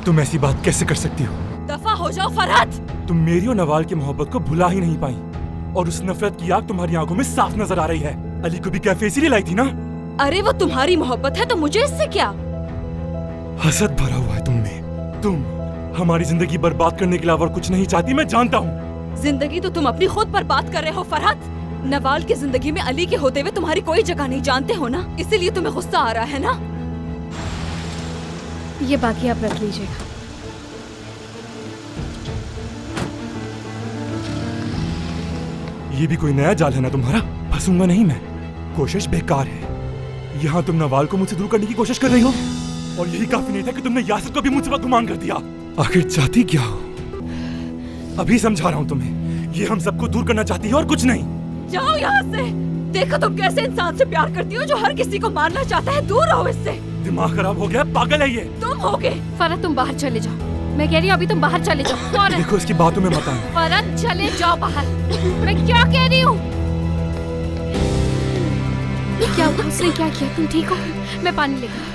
तुम ऐसी बात कैसे कर सकती हो? दफा हो जाओ फरहत। तुम मेरी और नवाल की मोहब्बत को भुला ही नहीं पाई और उस नफरत की आग तुम्हारी आंखों में साफ नजर आ रही है। अली को भी कैफे इसीलिए लाई थी ना? अरे वो तुम्हारी मोहब्बत है तो मुझे इससे क्या? हसद भरा हुआ है तुम में। तुम हमारी जिंदगी बर्बाद करने के अलावा और कुछ नहीं चाहती, मैं जानता हूँ। जिंदगी तो तुम अपनी खुद बर्बाद कर रहे हो फरहत। नवाल की जिंदगी में अली के होते हुए तुम्हारी कोई जगह नहीं, जानते हो ना? इसीलिए तुम्हें गुस्सा आ रहा है ना? ये बाकी आप रख लीजिएगा। ये भी कोई नया जाल है ना तुम्हारा? फंसूंगा नहीं मैं। कोशिश बेकार है। यहाँ तुम नवाल को मुझसे दूर करने की कोशिश कर रही हो और यही काफी नहीं था कि तुमने यासिर को भी मुझसे बदगुमान कर दिया। आखिर चाहती क्या हो? अभी समझा रहा हूँ तुम्हें। ये हम सबको दूर करना चाहती है और कुछ नहीं। जाओ यहाँ से। देखो तुम कैसे इंसान से प्यार करती हो जो हर किसी को मारना चाहता है। दूर रहो इससे। दिमाग खराब हो गया, पागल है ये। तुम हो गए। फरहत तुम बाहर चले जाओ। मैं कह रही हूँ अभी तुम बाहर चले जाओ। फौरन। देखो इसकी बातों में मत आना। फरहत चले जाओ बाहर। मैं क्या कह रही हूँ? क्या हुआ? उसने क्या किया? तुम ठीक हो? मैं पानी लेकर